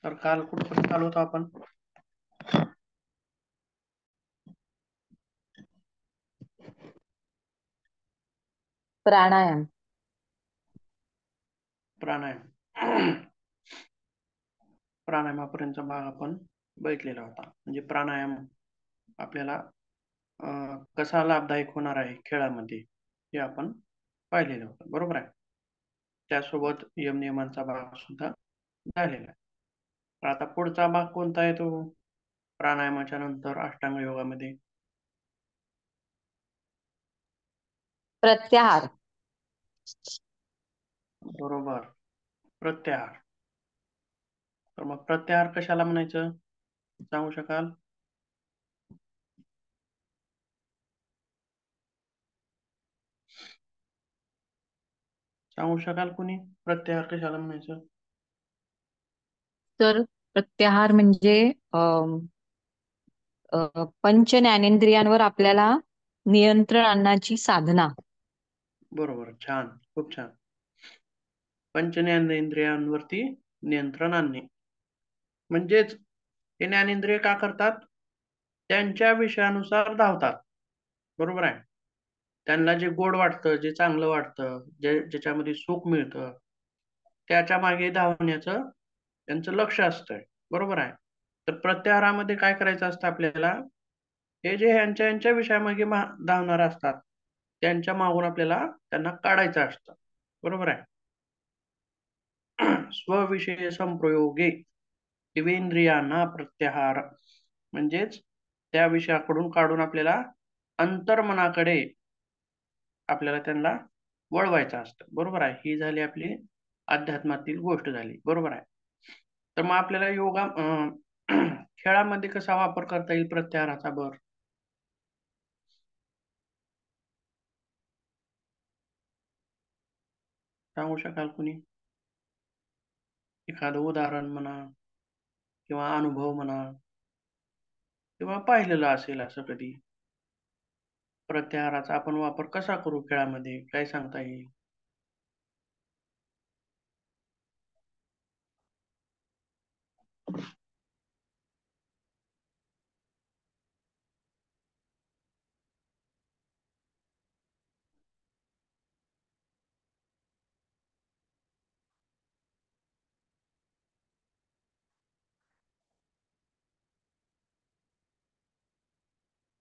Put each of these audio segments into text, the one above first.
तर काल कुठपर्यंत चालू होतो आपण? प्राणायाम. प्राणायाम. प्राणायामापर्यंतचा भाग आपण बघितलेला होता. म्हणजे प्राणायाम आपल्याला कसा लाभदायक होणार आहे खेळामध्ये हे आपण पाहिलेलं होतं, बरोबर आहे. त्यासोबत यम नियमांचा भाग सुद्धा झालेला आहे. तर आता पुढचा भाग कोणता येतो प्राणायामाच्या नंतर अष्टांग योगामध्ये? प्रत्याहार. बरोबर, प्रत्याहार. तर मग प्रत्याहार कशाला म्हणायचं सांगू शकाल? सांगू शकाल कुणी प्रत्याहार कशाला म्हणायचं? तर प्रत्याहार म्हणजे पंच ज्ञानेंद्रियांवर आपल्याला नियंत्रण आणण्याची साधना. बरोबर, छान, खूप छान. पंच ज्ञानेंद्रियांवरती नियंत्रण आणणे म्हणजेच हे ज्ञानेंद्रिय का करतात? त्यांच्या विषयानुसार धावतात, बरोबर आहे. त्यांना जे गोड वाटतं, जे चांगलं वाटतं, ज्याच्यामध्ये सुख मिळतं, त्याच्या मागे धावण्याचं त्यांचं लक्ष असतंय, बरोबर आहे. तर प्रत्याहारामध्ये काय करायचं असतं आपल्याला? हे जे यांच्या यांच्या विषयामागे धावणार असतात त्यांच्या मागून आपल्याला त्यांना काढायचं असतं, बरोबर आहे. स्वविषय संप्रयोगे दिवेंद्रियांना प्रत्याहार म्हणजेच त्या विषयाकडून काढून आपल्याला अंतर्मनाकडे आपल्याला त्यांना वळवायचं असतं, बरोबर आहे. ही झाली आपली अध्यात्मातील गोष्ट झाली, बरोबर आहे. तर मग आपल्याला योगा खेळामध्ये कसा वापर करता येईल प्रत्याहाराचा बर सांगू शकाल कुणी? एखादं उदाहरण म्हणा किंवा अनुभव म्हणा किंवा पाहिलेलं असेल असं कधी प्रत्याहाराचा आपण वापर कसा करू खेळामध्ये काय सांगता येईल?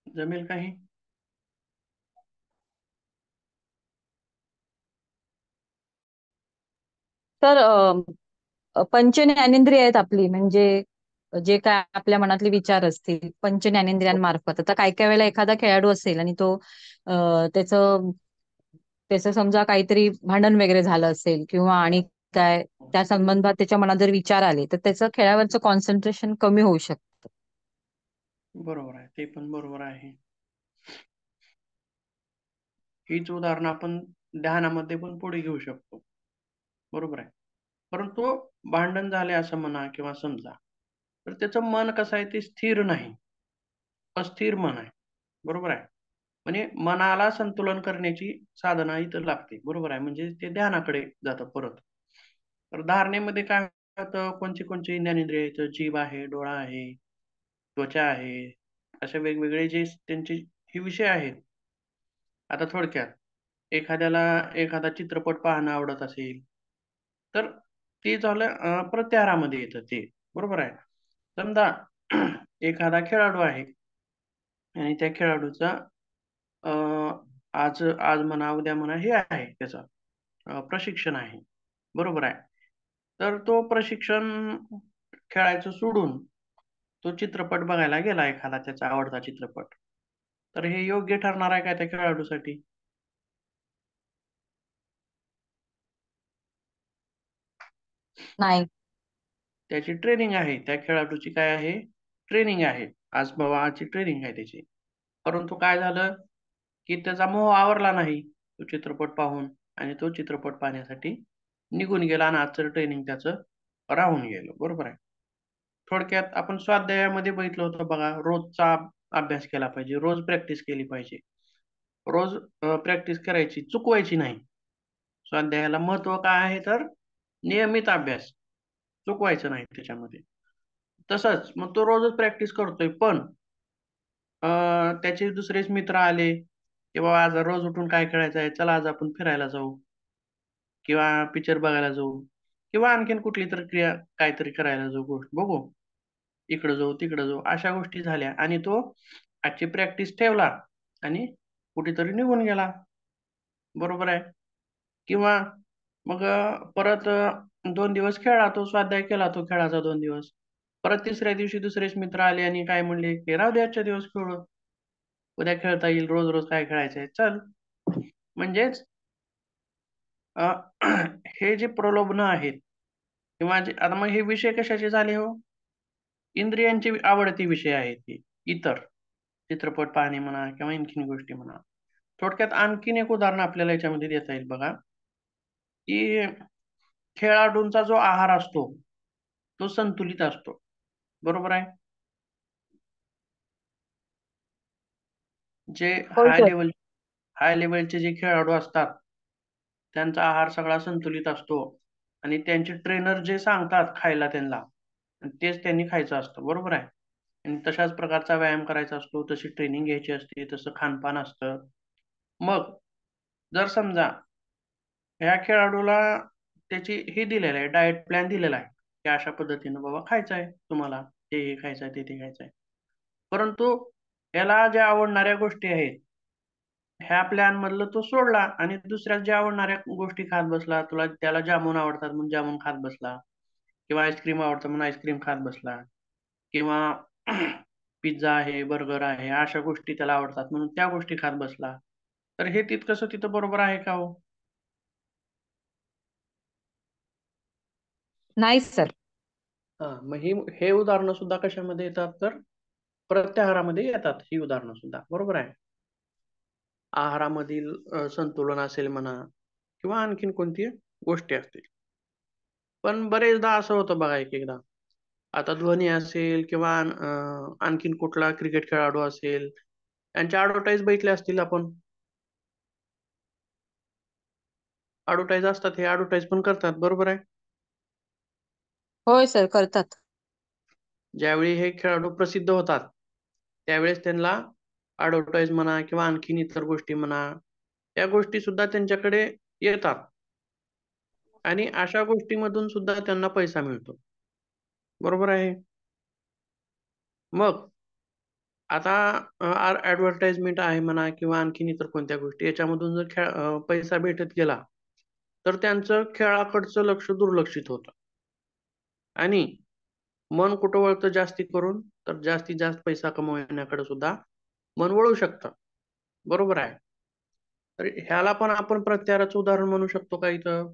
जमेल काही? तर पंच ज्ञानेंद्रिय आहेत आपली, म्हणजे जे काय आपल्या मनातले विचार असतील पंच ज्ञानेंद्रियांमार्फत. आता काय काय वेळेला एखादा खेळाडू असेल आणि तो त्याचं त्याचं समजा काहीतरी भांडण वगैरे झालं असेल किंवा आणि काय त्या संबंधात त्याच्या मनात जर विचार आले तर त्याचं खेळावरचं कॉन्सन्ट्रेशन कमी होऊ शकतं. बरोबर आहे, ते पण बरोबर आहे. हीच उदाहरणं आपण ध्यानामध्ये पण पुढे घेऊ शकतो, बरोबर आहे. परंतु भांडण झाले असं म्हणा किंवा समजा, तर त्याचं मन कसं आहे ते स्थिर नाही, अस्थिर मन आहे, बरोबर आहे. म्हणजे मनाला संतुलन करण्याची साधना इथं लागते, बरोबर आहे. म्हणजे ते ध्यानाकडे जातं परत. तर धारणेमध्ये काय होतं? कोणची कोणची ज्ञानेंद्रिय आहेत? जीभ आहे, डोळा आहे, त्वचा आहे, असे वेगवेगळे जे त्यांचे हे विषय आहेत. आता थोडक्यात एखाद्याला एखादा चित्रपट पाहणं आवडत असेल, तर ते झालं प्रत्याहारामध्ये येतं ते, बरोबर आहे. समजा एखादा खेळाडू आहे आणि त्या खेळाडूचा अ, आज आज म्हणा, उद्या म्हणा हे आहे त्याचं प्रशिक्षण आहे, बरोबर आहे. तर तो प्रशिक्षण खेळायचं सोडून तो चित्रपट बघायला गेला एखादा त्याचा आवडता चित्रपट. तर हे योग्य ठरणार आहे का त्या खेळाडूसाठी? नाही. त्याची ट्रेनिंग आहे. त्या खेळाडूची काय आहे? ट्रेनिंग आहे. आज बाबा आजची ट्रेनिंग आहे त्याची. परंतु काय झालं, की त्याचा मोह आवरला नाही तो चित्रपट पाहून आणि तो चित्रपट पाहण्यासाठी निघून गेला आणि आजचं ट्रेनिंग त्याचं राहून गेलं. बरोबर आहे. थोडक्यात आपण स्वाध्यायामध्ये बघितलं होतं बघा, रोजचा अभ्यास केला पाहिजे, रोज प्रॅक्टिस केली पाहिजे. रोज प्रॅक्टिस करायची, चुकवायची नाही. स्वाध्यायाला महत्त्व काय आहे तर नियमित अभ्यास, चुकवायचं नाही त्याच्यामध्ये. तसंच मग तो रोजच प्रॅक्टिस करतोय, पण त्याचे दुसरेच मित्र आले, की बाबा आज रोज उठून काय खेळायचं आहे, चला आज आपण फिरायला जाऊ किंवा पिक्चर बघायला जाऊ किंवा आणखीन कुठली तर क्रिया काहीतरी करायला जाऊ, गोष्ट बघू, इकडं जाऊ, तिकडं जाऊ, अशा गोष्टी झाल्या आणि तो आजची प्रॅक्टिस ठेवला आणि कुठेतरी निघून गेला. बरोबर आहे. किंवा मग परत 2 दिवस खेळला तो, स्वाध्याय केला तो खेळाचा 2 दिवस. परत तिसऱ्या दिवशी दुसरेच मित्र आले आणि काय म्हणले, की "राहू दे आजच्या दिवस खेळू. उद्या खेळता येईल. रोज-रोज काय खेळायचंय, चल." म्हणजेच अ, हे जे प्रलोभनं आहेत किंवा जे आता मग हे विषय कशाचे झाले हो? इंद्रियांचे आवडते विषय आहेत हे. इतर चित्रपट पाहणे म्हणा किंवा आणखीन गोष्टी म्हणा. थोडक्यात आणखीन एक उदाहरण आपल्याला याच्यामध्ये देता येईल बघा, की खेळाडूंचा जो आहार असतो, तो संतुलित असतो. बरोबर आहे? जे होय हाय सर. लेव्हल हाय लेव्हलचे जे खेळाडू असतात, त्यांचा आहार सगळा संतुलित असतो आणि त्यांचे ट्रेनर जे सांगतात खायला त्यांना, तेच त्यांनी खायचं असतं. बरोबर आहे? आणि तशाच प्रकारचा व्यायाम करायचा असतो, तशी ट्रेनिंग घ्यायची असते, तसं खानपान असतं. मग जर समजा ह्या खेळाडूला त्याची हे दिलेलं आहे, डायट प्लॅन दिलेला आहे, की अशा पद्धतीनं बाबा खायचं आहे तुम्हाला. हे खायचं आहे, ते खायचं आहे. परंतु याला ज्या आवडणाऱ्या गोष्टी आहेत, ह्या प्लॅनमधलं तो सोडला आणि दुसऱ्या ज्या आवडणाऱ्या गोष्टी खात बसला. त्याला जामुन आवडतात म्हणून जामुन खात बसला किंवा आईस्क्रीम आवडतं म्हणून आईस्क्रीम खात बसला किंवा पिझ्झा आहे, बर्गर आहे, अशा गोष्टी त्याला आवडतात म्हणून त्या गोष्टी खात बसला. तर हे तितकंसं तिथं बरोबर आहे का हो? नाही सर. हां, मग हे उदाहरणं सुद्धा कशामध्ये येतात तर प्रत्याहारामध्ये येतात ही उदाहरणं सुद्धा. बरोबर आहे. आहारामधील संतुलन असेल म्हणा किंवा आणखीन कोणती गोष्टी असतील. पण बरेचदा असं होतं बघा एक-एकदा. आता धोनी असेल किंवा आणखीन कुठला क्रिकेट खेळाडू असेल, यांच्या ॲडव्हर्टाइज बघितल्या असतील आपण. ॲडव्हर्टाइज असतात, हे ॲडव्हर्टाइज पण करतात. बरोबर आहे. होय सर, करतात. ज्यावेळी हे खेळाडू प्रसिद्ध होतात, त्यावेळेस त्यांना ॲडव्हर्टाइज म्हणा किंवा आणखीन इतर गोष्टी म्हणा, या गोष्टी सुद्धा त्यांच्याकडे येतात आणि अशा गोष्टीमधून सुद्धा त्यांना पैसा मिळतो. बरोबर आहे. मग आता ॲडव्हर्टाइजमेंट आहे म्हणा किंवा आणखीन इतर कोणत्या गोष्टी याच्यामधून जर पैसा भेटत गेला, तर त्यांचं खेळाकडचं लक्ष दुर्लक्षित होतं आणि मन कुठं वळतं जास्ती करून, तर जास्तीत जास्त पैसा कमवण्याकडे सुद्धा मन वळू शकतं. बरोबर आहे. तर ह्याला पण आपण प्रत्याहाराचं उदाहरण म्हणू शकतो का इथं?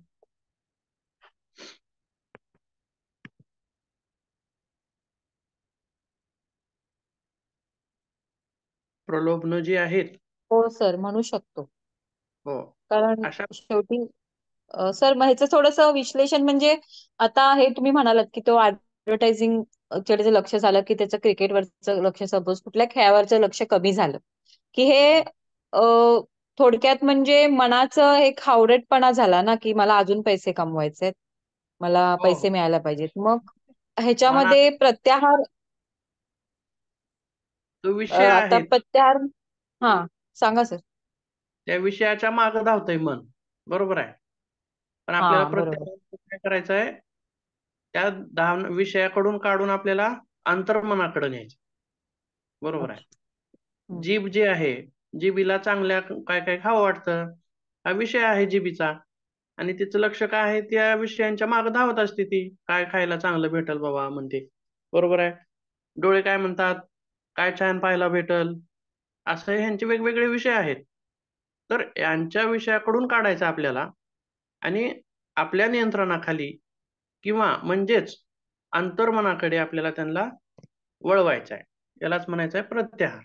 प्रलोभनं जी आहेत हो सर, म्हणू शकतो. हो, कारण अशा शेवटी सर, मग ह्याचं थोडंसं विश्लेषण म्हणजे आता हे तुम्ही म्हणालात की तो ऍडव्हर्टायझिंग कडे जे लक्ष झालं की त्याचं क्रिकेटवरचं लक्ष, सपोज कुठल्या खेळावरचं लक्ष कमी झालं, की हे अ, थोडक्यात म्हणजे मनाचं एक हावरटपणा झाला ना, की मला अजून पैसे कमवायचे, मला हो, पैसे मिळायला पाहिजेत. मग मनात ह्याच्यामध्ये प्रत्याहार, जो विषय आता आहे, प्रत्याहार, हा, सांगा सर. त्या विषयाच्या मागे धावतंय मन. बरोबर आहे. पण आपल्याला हा, बरोबर. प्रत्येक काय करायचं आहे, त्या विषयाकडून काढून आपल्याला अंतर्मनाकडे न्यायचं. बरोबर आहे. अच्छा. हम्म. जीभ जी आहे, जिभेला चांगल्या काय-काय खावं वाटतं. हा विषय आहे जिभेचा आणि तिचं लक्ष काय आहे, त्या विषयांच्या मागे धावत असते ती. काय खायला चांगलं भेटेल बाबा म्हणते. बरोबर आहे. डोळे काय म्हणतात, काय छान पाहायला भेटेल, असं ह्यांचे वेगवेगळे विषय आहेत. तर यांच्या विषयाकडून काढायचं आपल्याला आणि आपल्या नियंत्रणाखाली किंवा म्हणजेच अंतर्मनाकडे आपल्याला त्यांना वळवायचं आहे. यालाच म्हणायचं आहे प्रत्याहार.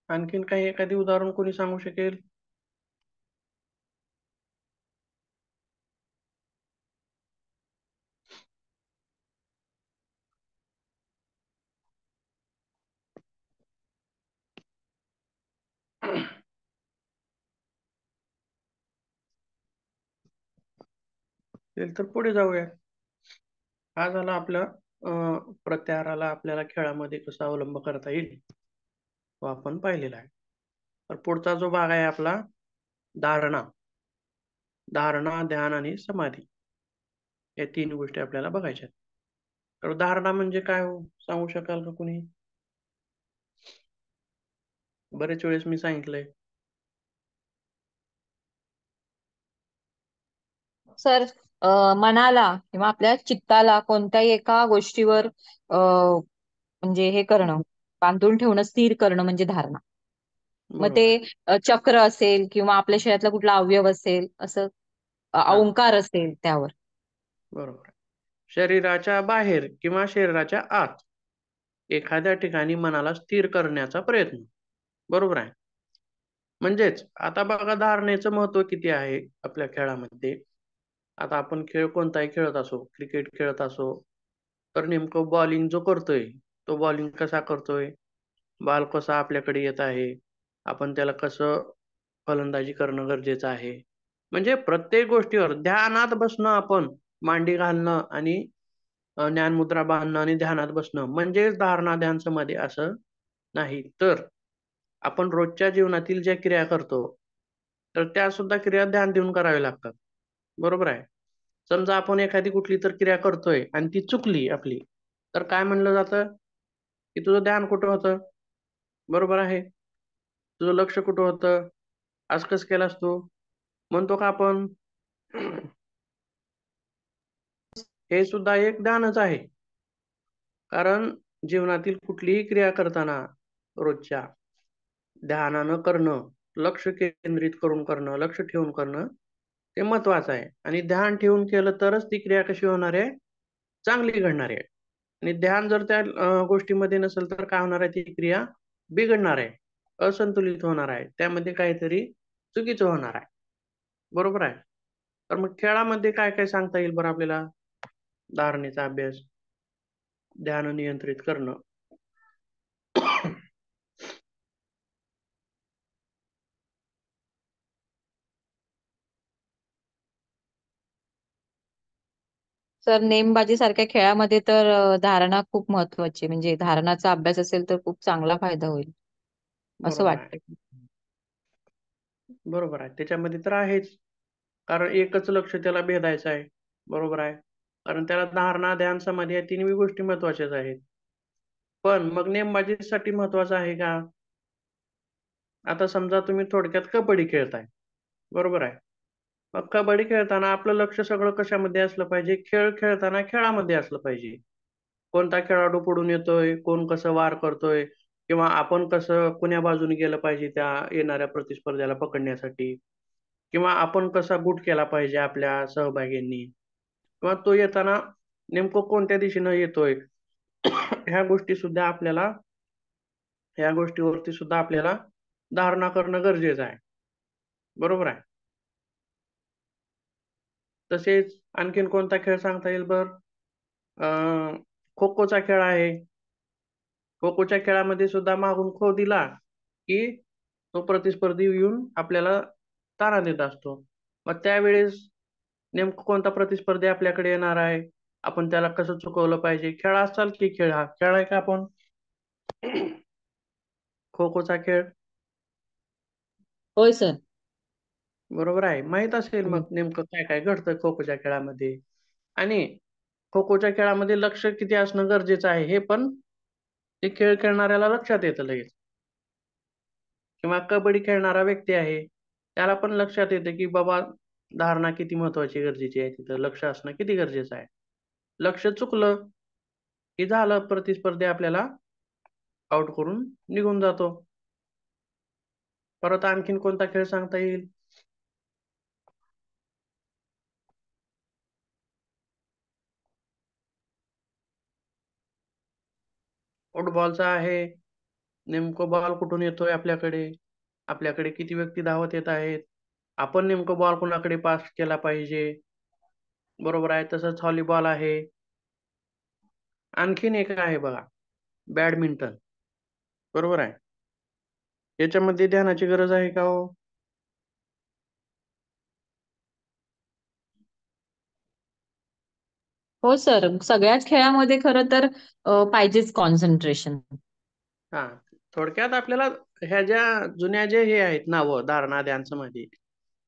आणखीन काही एखादी उदाहरण कोणी सांगू शकेल? तर पुढे जाऊया. हा झाला आपला प्रत्याहाराला आपल्याला खेळामध्ये कसा अवलंब करता येईल तो आपण पाहिलेला आहे. तर पुढचा जो भाग आहे आपला धारणा. धारणा, ध्यान आणि समाधी या तीन गोष्टी आपल्याला बघायच्या आहेत. तर धारणा म्हणजे काय हो, सांगू शकाल का कुणी? बरेच वेळेस मी सांगितलंय. सर, मनाला किंवा आपल्या चित्ताला कोणत्याही एका गोष्टीवर म्हणजे हे करणं, बांधून ठेवणं, स्थिर करणं म्हणजे धारणा. मग ते बरोबर आहे. चक्र असेल किंवा आपल्या शरीरातला कुठला अवयव असेल, असं हा, ओंकार असेल त्यावर. बरोबर आहे. शरीराच्या बाहेर किंवा शरीराच्या आत एखाद्या ठिकाणी मनाला स्थिर करण्याचा प्रयत्न. बरोबर आहे. म्हणजेच आता बघा धारणेचं महत्त्व किती आहे आपल्या खेळामध्ये. आता आपण खेळ कोणताही खेळत असो, क्रिकेट खेळत असो, तर नेमकं बॉलिंग जो करतोय, तो बॉलिंग कसा करतोय? बॉल कसा आपल्याकडे येत आहे? आपण त्याला कसं फलंदाजी करणं गरजेचं आहे. म्हणजे प्रत्येक गोष्टीवर ध्यानात बसणं आपण, मांडी घालणं आणि ज्ञानमुद्रा बांधणं आणि ध्यानात बसणं म्हणजेच धारणा, ध्यान, समाधी असं नाही. तर आपण रोजच्या जीवनातील ज्या क्रिया करतो, तर त्यासुद्धा क्रिया ध्यान देऊन कराव्या लागतात. बरोबर आहे. समजा आपण एखादी कुठली तर क्रिया करतोय आणि ती चुकली आपली, तर काय म्हणलं जातं, की तुझं ध्यान कुठं होतं? बरोबर आहे. तुझं लक्ष कुठं होतं? असं कसं केलास तू? म्हणतो का आपण? हे सुद्धा एक ध्यानच आहे. कारण जीवनातील कुठलीही क्रिया करताना रोजच्या ध्यानानं करणं, लक्ष केंद्रित करून करणं, लक्ष ठेवून करणं, ते महत्वाचं आहे. आणि ध्यान ठेवून केलं तरच ती क्रिया कशी होणार आहे? चांगली घडणार आहे. आणि ध्यान जर त्या गोष्टीमध्ये नसेल तर काय होणार आहे? ती क्रिया बिघडणार आहे, असंतुलित होणार आहे. त्यामध्ये काहीतरी चुकीचं होणार आहे. बरोबर आहे. तर मग खेळामध्ये काय काय सांगता येईल बरं आपल्याला? धारणेचा अभ्यास, ध्यान नियंत्रित करणं. सर, नेमबाजी सारख्या खेळामध्ये तर धारणा खूप महत्वाची, म्हणजे धारणाचा अभ्यास असेल तर खूप चांगला फायदा होईल असं बरोबर आहे. वाटतं. बरोबर आहे. त्याच्यामध्ये तर आहेच. कारण एकच लक्ष त्याला भेदायचं आहे. बरोबर आहे. कारण त्याला धारणा, ध्यान, समाधी या तिन्ही गोष्टी महत्त्वाच्याच आहेत. पण मग नेमबाजीसाठी महत्त्वाचं आहे का? आता समजा तुम्ही थोडक्यात कबड्डी खेळताय. बरोबर आहे. मग कबड्डी खेळताना आपलं लक्ष सगळं कशामध्ये असलं पाहिजे? खेळ खेळताना खेळामध्ये असलं पाहिजे. कोणता खेळाडू पुढून येतोय, कोण कसं वार करतोय किंवा आपण कसं कुण्या बाजूने गेलं पाहिजे त्या येणाऱ्या प्रतिस्पर्ध्याला पकडण्यासाठी किंवा आपण कसा गुट केला पाहिजे आपल्या सहभागींनी किंवा तो येताना नेमकं कोणत्या दिशेनं येतोय ह्या गोष्टी सुद्धा आपल्याला ह्या गोष्टीवरती सुद्धा आपल्याला धारणा करणं गरजेचं आहे. बरोबर आहे. तसेच आणखीन कोणता खेळ सांगता येईल बरं? खो-खोचा खेळ आहे. खो-खोच्या खेळामध्ये सुद्धा मागून खो दिला, की तो प्रतिस्पर्धी येऊन आपल्याला ताना देत असतो. मग त्यावेळेस नेमकं कोणता प्रतिस्पर्धी आपल्याकडे येणार आहे? आपण त्याला कसं चुकवलं पाहिजे? खेळ असाल की खेळ हा? खेळ आहे का आपण? खो-खोचा खेळ. होय सर. बरोबर आहे. माहीत असेल हम्म. मग नेमकं काय-काय घडतं खो-खोच्या खेळामध्ये. आणि खो-खोच्या खेळामध्ये लक्ष किती असणं गरजेचं आहे, हे पण ते खेळ खेळणाऱ्याला लक्षात येतं लगेच. किंवा कबड्डी खेळणारा व्यक्ती आहे, त्याला पण लक्षात येतं, की बाबा धारणा किती महत्त्वाची गरजेची आहे. तिथं लक्ष असणं किती गरजेचं आहे. लक्ष चुकलं, की झालं प्रतिस्पर्धी आपल्याला आउट करून निघून जातो. परत आणखीन कोणता खेळ सांगता येईल? फुटबॉलचा आहे. नेमकं बॉल कुठून येतोय आपल्याकडे? आपल्याकडे किती व्यक्ती धावत येत आहेत? आपण नेमकं बॉल कुणाकडे पास केला पाहिजे? बरोबर आहे. तसंच व्हॉलीबॉल आहे. आणखीन एक आहे बघा, बॅडमिंटन. बरोबर आहे. याच्यामध्ये ध्यानाची गरज आहे का हो? हो सर, सगळ्याच खेळामध्ये खरं तर पाहिजेच कॉन्सन्ट्रेशन. हा, थोडक्यात आपल्याला ह्या ज्या जुन्या जे हे आहेत नावं धारणा ध्यान समाधी,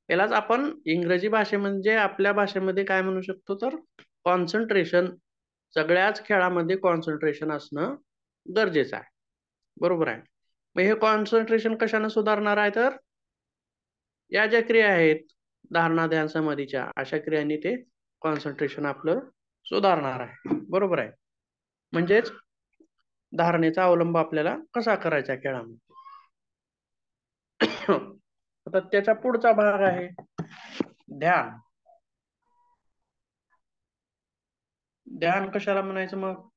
यालाच आपण इंग्रजी भाषेमध्ये आपल्या भाषेमध्ये काय म्हणू शकतो तर कॉन्सन्ट्रेशन. सगळ्याच खेळामध्ये कॉन्सन्ट्रेशन असणं गरजेचं आहे. बरोबर आहे. मग हे कॉन्सन्ट्रेशन कशाने सुधारणार आहे तर या ज्या क्रिया आहेत धारणा ध्यान समाधीच्या, अशा क्रियांनी ते कॉन्सन्ट्रेशन आपलं सुधारणार आहे. बरोबर आहे. म्हणजेच धारणेचा अवलंब आपल्याला कसा करायचा खेळामध्ये. आता त्याचा पुढचा भाग आहे ध्यान. ध्यान कशाला म्हणायचं मग?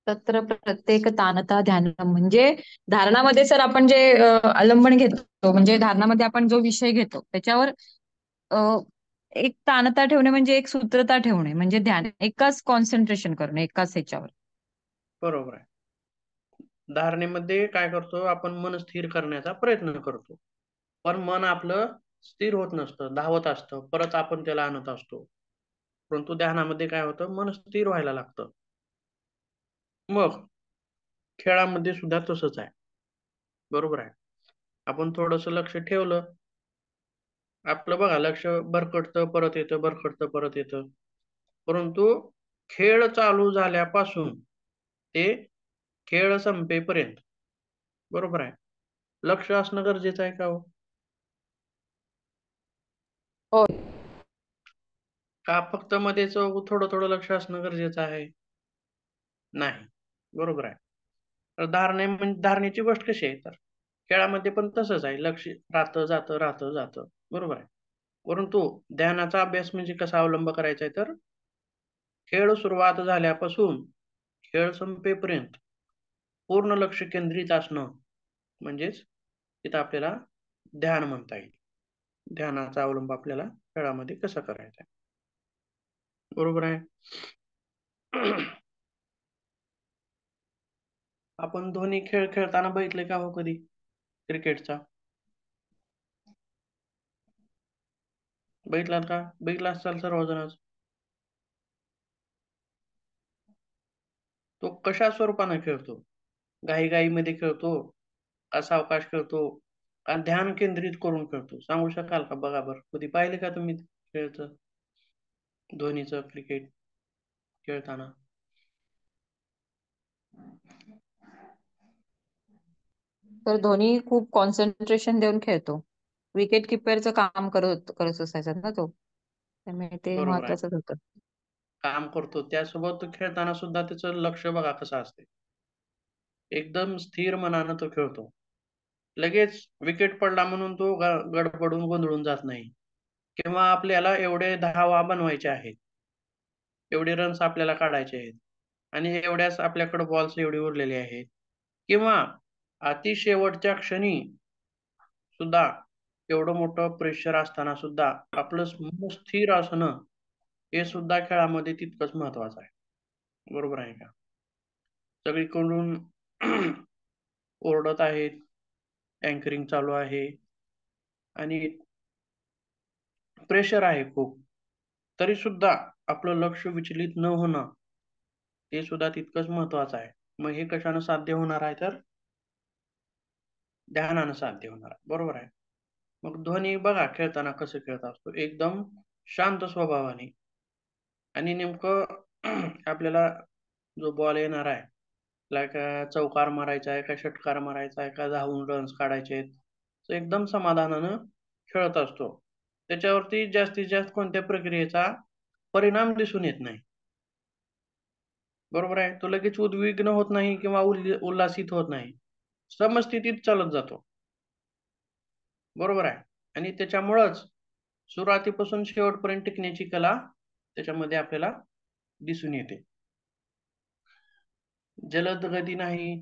तत्र प्रत्येक ताणता ध्यान म्हणजे धारणामध्ये सर आपण जे अवलंबन घेतो, म्हणजे धारणामध्ये आपण जो विषय घेतो त्याच्यावर अ, एक ताणता ठेवणे म्हणजे एक सूत्रता ठेवणे म्हणजे ध्यान, एकाच कॉन्सन्ट्रेशन करणे एकाच ह्याच्यावर. बरोबर आहे. धारणेमध्ये काय करतो आपण, मन स्थिर करण्याचा प्रयत्न करतो, पण मन आपलं स्थिर होत नसतं, धावत असतं, परत आपण त्याला आणत असतो. परंतु ध्यानामध्ये काय होतं, मन स्थिर व्हायला लागतं. मग खेळामध्ये सुद्धा तसंच आहे. बरोबर आहे. आपण थोडंसं लक्ष ठेवलं, आपलं बघा लक्ष भरकटतं परत येतं, भरकटतं परत येतं. परंतु खेळ चालू झाल्यापासून ते खेळ संपेपर्यंत, बरोबर आहे, लक्ष असणं गरजेचं आहे का हो? हो. का फक्त मध्येच थोडं थोडं लक्ष असणं गरजेचं आहे? नाही. बरोबर आहे. तर धारणेची गोष्ट कशी आहे तर खेळामध्ये पण तसंच आहे, लक्ष राहतं जातं राहतं जातं. बरोबर आहे. परंतु ध्यानाचा अभ्यास म्हणजे कसा अवलंब करायचा आहे तर खेळ सुरुवात झाल्यापासून खेळ संपेपर्यंत पूर्ण लक्ष केंद्रित असणं, म्हणजेच तिथं आपल्याला ध्यान म्हणता येईल. ध्यानाचा अवलंब आपल्याला खेळामध्ये कसा करायचा आहे. बरोबर आहे. आपण दोन्ही खेळ खेळताना बघितले का हो कधी क्रिकेटचा? बघितलात का? बघितला असाल सर्वजणच. तो कशा स्वरूपाने खेळतो? घाईघाईमध्ये खेळतो का सावकाश खेळतो का ध्यान केंद्रित करून खेळतो? सांगू शकाल का? बघा बरं, कधी पाहिले का तुम्ही खेळचं धोनीचं क्रिकेट खेळताना? तर धोनी खूप कॉन्सन्ट्रेशन देऊन खेळतो. विकेट किपरचं काम करत करत असायचा ना तो, त्यामुळे ते बरोबर आहे. महत्वाचंच होतं. काम करतो त्यासोबत खेळताना सुद्धा त्याचं लक्ष बघा कसं असते. एकदम स्थिर मनानं तो खेळतो. लगेच विकेट पडला म्हणून तो गडबडून गोंधळून जात नाही, किंवा आपल्याला एवढे धावा बनवायचे आहेत, एवढे रन्स आपल्याला काढायचे आहेत आणि एवढ्याच आपल्याकडे बॉल्स एवढे उरलेले आहेत, किंवा अति शेवटच्या क्षणी सुद्धा एवढं मोठं प्रेशर असताना सुद्धा आपलं मन स्थिर असणं हे सुद्धा खेळामध्ये तितकंच महत्वाचं आहे. बरोबर आहे का? सगळीकडून ओरडत आहेत, अँकरिंग चालू आहे आणि प्रेशर आहे खूप, तरी सुद्धा आपलं लक्ष विचलित न होणं हे सुद्धा तितकंच महत्वाचं आहे. मग हे कशानं साध्य होणार आहे तर ध्यानानं साध्य होणार आहे. बरोबर आहे. मग ध्वनी बघा खेळताना कसं खेळत असतो, एकदम शांत स्वभावाने. आणि नेमकं आपल्याला जो बॉल येणार आहे, त्याला का चौकार मारायचा आहे का षटकार मारायचा आहे का धावून रन्स काढायचे आहेत, तो एकदम समाधानानं खेळत असतो. त्याच्यावरती जास्तीत जास्त कोणत्या प्रक्रियेचा परिणाम दिसून येत नाही. बरोबर आहे. तो लगेच उद्विग्न होत नाही किंवा उल्हासित होत नाही. समस्थितीत चालत जातो. बरोबर आहे. आणि त्याच्यामुळंच सुरुवातीपासून शेवटपर्यंत टिकण्याची कला त्याच्यामध्ये आपल्याला दिसून येते. जलद गती नाही,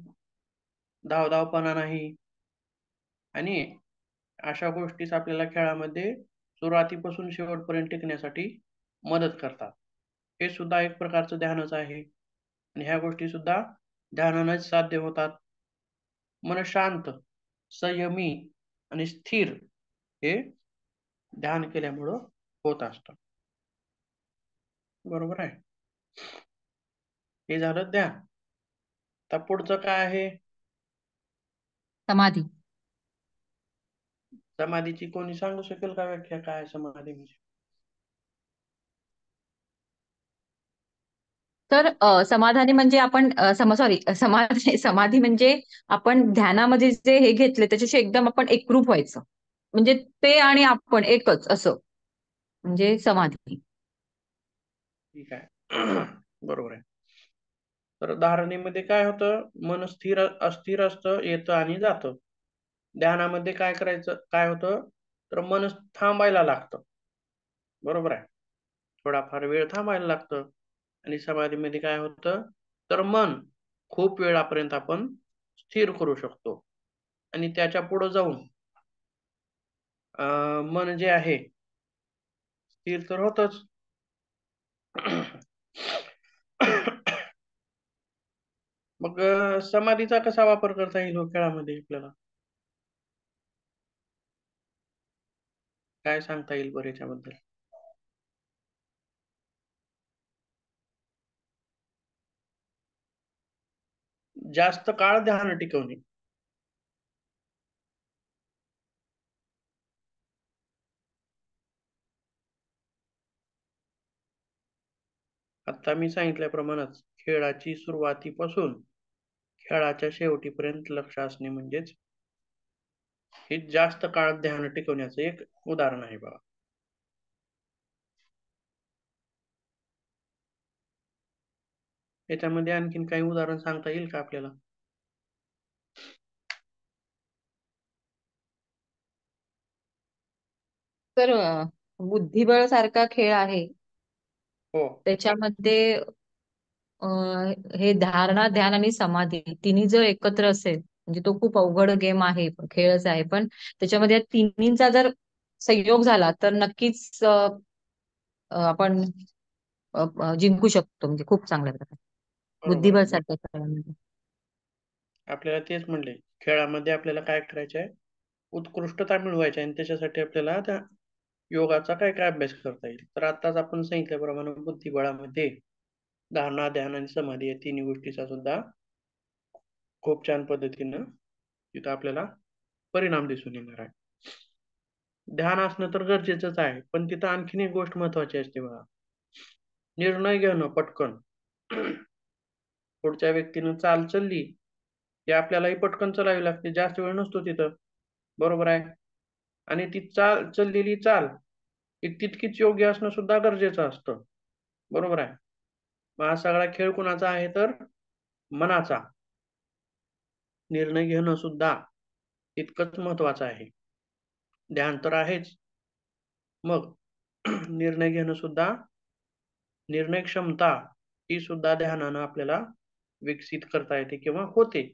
धावधावपणा नाही, आणि अशा गोष्टीच आपल्याला खेळामध्ये सुरुवातीपासून शेवटपर्यंत टिकण्यासाठी मदत करतात. हे सुद्धा एक प्रकारचं ध्यानच आहे आणि ह्या गोष्टी सुद्धा ध्यानानेच साध्य होतात. मन शांत, संयमी आणि स्थिर हे ध्यान केल्यामुळं होत असतं. बरोबर आहे. हे झालं ध्यान. आता पुढचं काय आहे? समाधी. समाधीची कोणी सांगू शकेल का व्याख्या काय आहे समाधी म्हणजे? तर समाधानी म्हणजे आपण सॉरी समाधी समाधी म्हणजे आपण ध्यानामध्ये जे हे घेतले त्याच्याशी एकदम आपण एकरूप व्हायचं. म्हणजे ते आणि आपण एकच असं म्हणजे समाधी. ठीक आहे. बरोबर आहे. तर धारणेमध्ये काय होतं? मन स्थिर अस्थिर असतं, येतं आणि जातं. ध्यानामध्ये काय करायचं, काय होतं? तर मन थांबायला लागतं. बरोबर आहे. थोडाफार वेळ थांबायला लागतं. आणि समाधीमध्ये काय होतं? तर मन खूप वेळापर्यंत आपण स्थिर करू शकतो. आणि त्याच्या पुढे जाऊन मन जे आहे स्थिर तर होतच. मग समाधीचा कसा वापर करता येईल हो खेळामध्ये आपल्याला? काय सांगता येईल बरं याच्याबद्दल? जास्त काळ ध्यान टिकवणे. आता मी सांगितल्याप्रमाणेच खेळाची सुरुवातीपासून खेळाच्या शेवटीपर्यंत लक्ष असणे म्हणजेच हे जास्त काळ ध्यान टिकवण्याचं एक उदाहरण आहे बघा. याच्यामध्ये आणखीन काही उदाहरण सांगता येईल का आपल्याला? तर बुद्धिबळ सारखा खेळ आहे. हो. त्याच्यामध्ये अ, हे धारणा, ध्यान आणि समाधी तिन्ही जर एकत्र असेल म्हणजे तो खूप अवघड गेम आहे, खेळच आहे. पण त्याच्यामध्ये या तिन्हींचा जर संयोग झाला तर नक्कीच आपण जिंकू शकतो म्हणजे खूप चांगल्या प्रकारे बरोबर बुद्धिबळ आहे. सारख्या खेळामध्ये. आपल्याला तेच म्हणले, खेळामध्ये आपल्याला काय करायचं आहे? उत्कृष्टता मिळवायची आहे आणि त्याच्यासाठी आपल्याला त्या योगाचा काय काय अभ्यास करता येईल. तर आताच आपण सांगितल्याप्रमाणे बुद्धिबळामध्ये धारणा, ध्यान आणि समाधी या तिन्ही गोष्टीचा सुद्धा खूप छान पद्धतीनं तिथं आपल्याला परिणाम दिसून येणार आहे. ध्यान असणं तर गरजेचंच आहे, पण तिथं आणखीन एक गोष्ट महत्वाची असते बघा. निर्णय घेणं पटकन. पुढच्या व्यक्तीनं चाल चालली की आपल्यालाही पटकन चालावी लागते. जास्त वेळ नसतो तिथं. बरोबर आहे. आणि ती चाललेली चाल ही तितकीच योग्य असणं सुद्धा गरजेचं असतं. बरोबर आहे. मग हा सगळा खेळ कुणाचा आहे तर मनाचा. निर्णय घेणं सुद्धा तितकंच महत्वाचं आहे. ध्यान तर आहेच. मग निर्णय घेणं सुद्धा, निर्णय क्षमता ही सुद्धा ध्यानानं आपल्याला विकसित करता येते किंवा होते.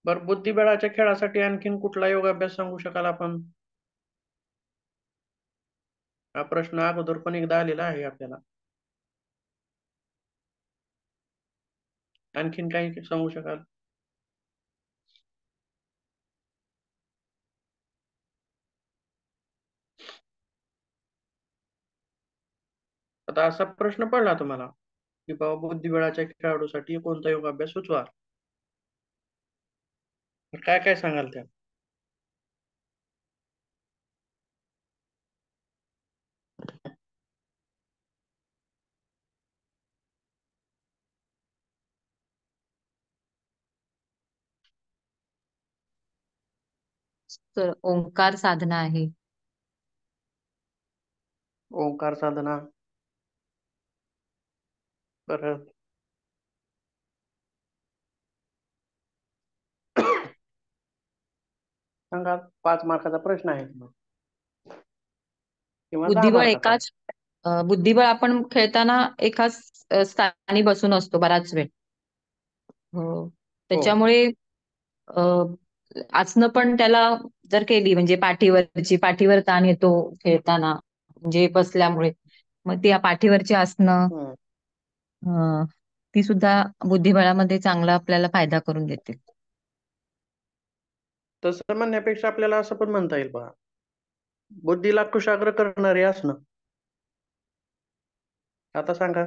बरं, बुद्धिबळाच्या खेळासाठी आणखीन कुठला योगाभ्यास सांगू शकाल आपण? हा प्रश्न अगोदर पण एकदा आलेला आहे आपल्याला. आणखीन काही सांगू शकाल? आता असा प्रश्न पडला तुम्हाला की बाबा बुद्धिबळाच्या खेळाडूसाठी कोणता योगाभ्यास सुचवा? तर काय काय सांगाल त्या? तर ओंकार साधना आहे. ओंकार साधना, परत सांगा. 5 मार्काचा प्रश्न आहे मग, किंवा 10 बुद्धिबळ मार्काचा आहे. एकाच बुद्धिबळ आपण खेळताना एकाच स्थानी बसून असतो बराच वेळ. हो. हो. त्याच्यामुळे अ, आसनं पण त्याला जर केली म्हणजे पाठीवर ताण येतो खेळताना म्हणजे बसल्यामुळे. मग ती पाठीवरची आसनं हम्म. ती सुद्धा बुद्धिबळामध्ये चांगला आपल्याला फायदा करून देते. तसं म्हणण्यापेक्षा आपल्याला असं पण म्हणता येईल पहा, बुद्धीला कुशाग्र करणारे असणं. आता सांगा.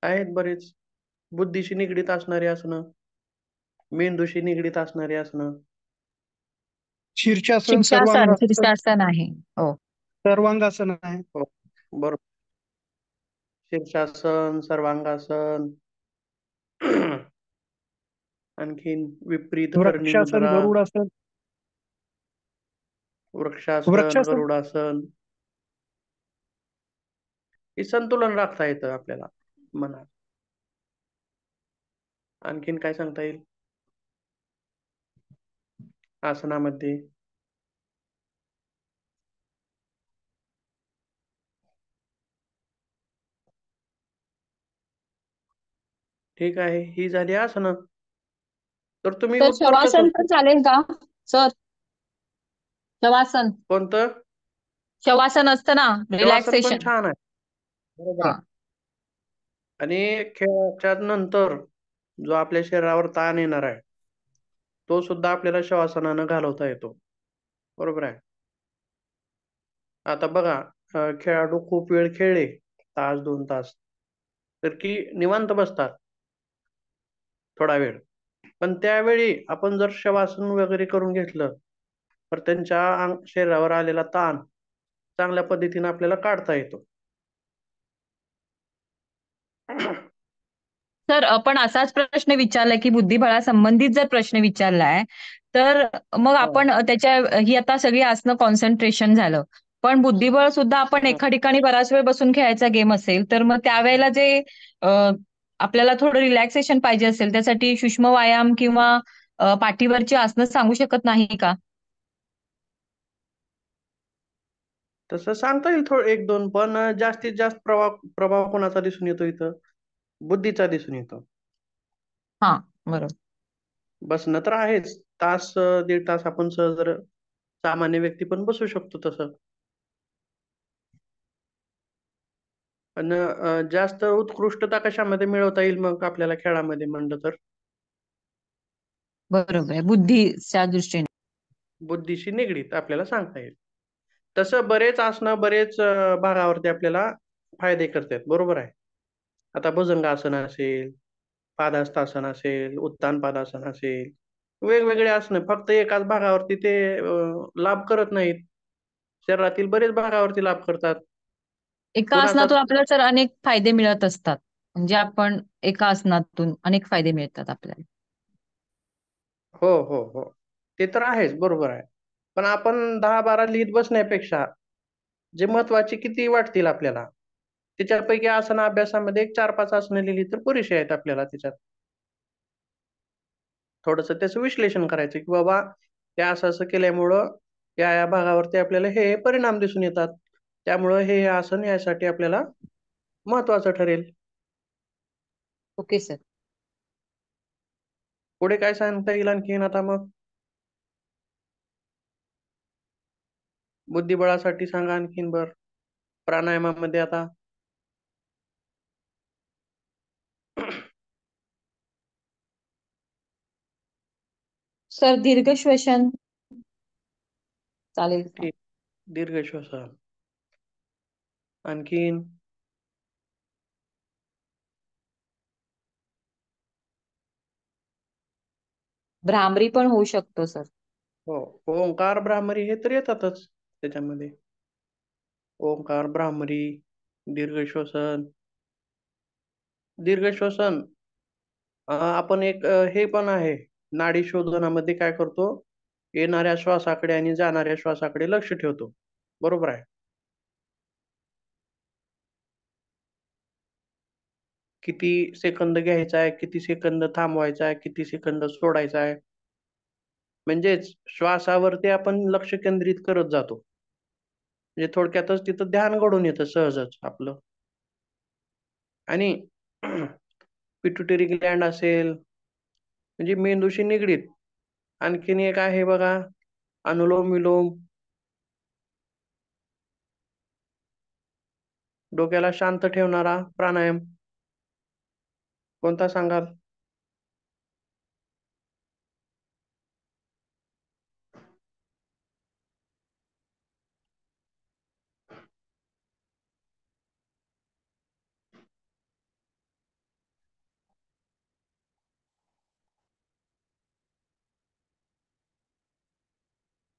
आहेत बरेच. बुद्धीशी निगडीत असणारे असणं, मेंदूशी निगडीत असणारे असणं. शीर्षासन, शीर्षासन सर्वांगासन. शीर्षासन आहे. हो. सर्वांगासन आहे. हो, बरोबर. शीर्षासन, सर्वांगासन, आणखीन विपरीत करणी वृक्षासन, मुद्रा, गरुडासन. वृक्षासन, वृक्षासन. गरुडासन. हे संतुलन राखता येतं आपल्याला मनात. आणखीन काय सांगता येईल आसनामध्ये? ठीक आहे, ही झाली आसनं. तर तुम्ही तर उत्तर कसं? शवासन पण चालेल का सर? शवासन. कोणतं? शवासन असतं ना, शवासन पण रिलॅक्सेशन. छान आहे. बरोबर हा. आहे. आणि खेळाच्या नंतर जो आपल्या शरीरावर ताण येणार आहे, तो सुद्धा आपल्याला शवासनानं घालवता येतो. बरोबर आहे. आता बघा, खेळाडू खूप वेळ खेळले, तास 2 तास, तर की निवांत बसतात थोडा वेळ. पण त्यावेळी आपण जर शवासन वगैरे करून घेतलं, तर त्यांच्या शरीरावर आलेला ताण चांगल्या पद्धतीने आपल्याला काढता येतो. सर, आपण असाच प्रश्न विचारलाय की बुद्धिबळासंबंधित जर प्रश्न विचारलाय, तर मग हो. आपण त्याच्या ही आता सगळी आसनं कॉन्सन्ट्रेशन झालं. पण बुद्धिबळ सुद्धा आपण हं. एका ठिकाणी बराच वेळ बसून खेळायचा गेम असेल, तर मग त्यावेळेला जे अ, आपल्याला थोडं रिलॅक्सेशन पाहिजे असेल, त्यासाठी सूक्ष्म व्यायाम किंवा पाठीवरची आसनं सांगू शकत नाही का? तसं सांगता येईल थोडं 1-2, पण जास्तीत जास्त प्रभाव प्रभाव कोणाचा दिसून येतो इथं? बुद्धीचा दिसून येतो. हां, बरोबर. बसणं तर आहेच. तास, 1.5 तास आपण सहज सामान्य व्यक्ती पण बसू शकतो तसं. पण जास्त उत्कृष्टता कशामध्ये मिळवता येईल मग आपल्याला खेळामध्ये म्हणलं तर? बरोबर आहे. बुद्धीच्या दृष्टीने. बुद्धीशी निगडीत आपल्याला सांगता येईल. तसं बरेच आसनं बरेच भागावरती आपल्याला फायदे करतात. बरोबर आहे. आता भुजंगासन असेल, पादहस्तासन असेल, उत्तान पादासन असेल, वेगवेगळे आसनं फक्त एकाच भागावरती ते लाभ करत नाहीत. शरीरातील बरेच भागावरती लाभ करतात. एका कुणाचा आसनातून आपल्याला सर अनेक फायदे मिळत असतात. म्हणजे आपण एका आसनातून अनेक फायदे मिळतात आपल्याला. हो, हो, हो. ते तर आहेच, बरोबर आहे. पण आपण 10-12 लिहीत बसण्यापेक्षा जे महत्त्वाची किती वाटतील आपल्याला, त्याच्यापैकी आसन अभ्यासामध्ये एक 4-5 आसनं लिहिली तर पुरेशी आहेत आपल्याला त्याच्यात. थोडंसं त्याचं विश्लेषण करायचं, की बाबा हे असं-असं केल्यामुळं या भागावरती आपल्याला हे परिणाम दिसून येतात. त्यामुळं हे आसन यासाठी आपल्याला महत्त्वाचं ठरेल. Okay sir. पुढे काय सांगता येईल आणखीन आता मग? बुद्धिबळासाठी सांगा आणखीन बरं. प्राणायामामध्ये आता सर, दीर्घ श्वसन चालेल का? ठीक. दीर्घ श्वसन. आणखीन? भ्रामरी पण होऊ शकतो सर. हो. ओंकार, भ्रामरी हे तर येतातच त्याच्यामध्ये. ओंकार, भ्रामरी, दीर्घ श्वसन. दीर्घ श्वसन आपण एक हे पण आहे, नाडी शोधनामध्ये काय करतो, येणाऱ्या श्वासाकडे आणि जाणाऱ्या श्वासाकडे लक्ष ठेवतो. बरोबर आहे. किती सेकंद घ्यायचा आहे, किती सेकंद थांबवायचा आहे, किती सेकंद सोडायचा आहे. म्हणजेच श्वासावरती आपण लक्ष केंद्रित करत जातो. म्हणजे थोडक्यातच तिथं ध्यान घडून येतं सहजच आपलं. आणि पिट्युटरी ग्लँड असेल, म्हणजे मेंदूशी निगडीत आणखीन एक आहे बघा, अनुलोम-विलोम. डोक्याला शांत ठेवणारा प्राणायाम कोणता सांगाल?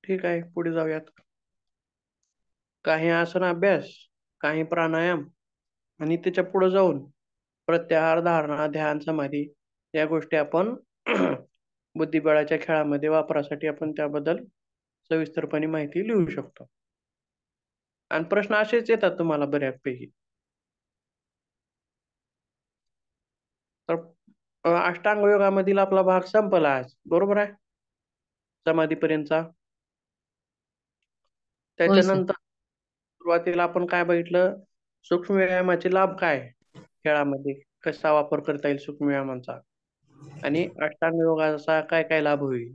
ठीक आहे, पुढे जाऊयात. काही आसन अभ्यास, काही प्राणायाम आणि त्याच्या पुढे जाऊन प्रत्याहार, धारणा, ध्यान, समाधी या गोष्टी आपण बुद्धिबळाच्या खेळामध्ये वापरासाठी आपण त्याबद्दल सविस्तरपणे माहिती लिहू शकतो. आणि प्रश्न असेच येतात तुम्हाला बऱ्यापैकी. तर अष्टांग योगामधील आपला भाग संपला आज, बरोबर आहे? समाधीपर्यंतचा. होय सर. त्याच्यानंतर सुरुवातीला आपण काय बघितलं? सूक्ष्म व्यायामाचे लाभ काय खेळामध्ये, कसा वापर करता येईल सूक्ष्म व्यायामांचा, आणि अष्टांग योगाचा काय काय लाभ होईल,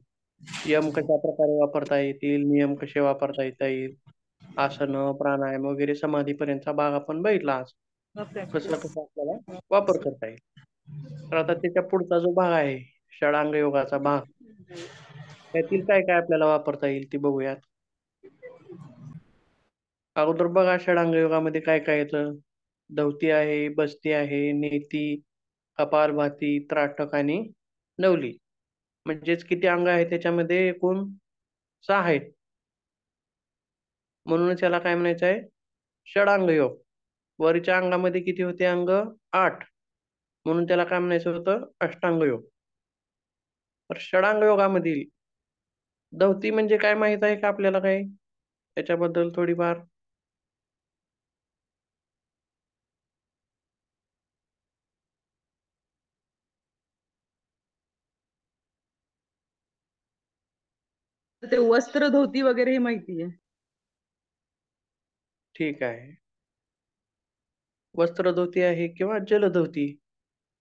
यम कशा प्रकारे वापरता येतील, नियम कसे वापरता येता येईल, आसन, प्राणायाम वगैरे समाधीपर्यंतचा भाग आपण बघितला आज. कसं कसं आपल्याला वापर करता येईल. तर आता त्याच्या पुढचा जो भाग आहे, षडांग योगाचा भाग, त्यातील काय काय आपल्याला वापरता येईल ते बघूयात. अगोदर बघा षडांग योगामध्ये काय काय येतं. धवती आहे, बस्ती आहे, नेती, कपालभाती, त्राटक आणि नवली. म्हणजेच किती अंग आहेत त्याच्यामध्ये? एकूण 6 आहेत. म्हणूनच याला काय म्हणायचं आहे? षडांग योग. वरच्या अंगामध्ये किती होते अंग? 8. म्हणून त्याला काय म्हणायचं होतं? अष्टांग योग. तर षडांग योगामधील धवती म्हणजे काय माहित आहे का आपल्याला काही त्याच्याबद्दल थोडीफार? ते वस्त्र धोती वगैरे हे माहितीये. ठीक आहे. वस्त्रधोती आहे किंवा जलधोती,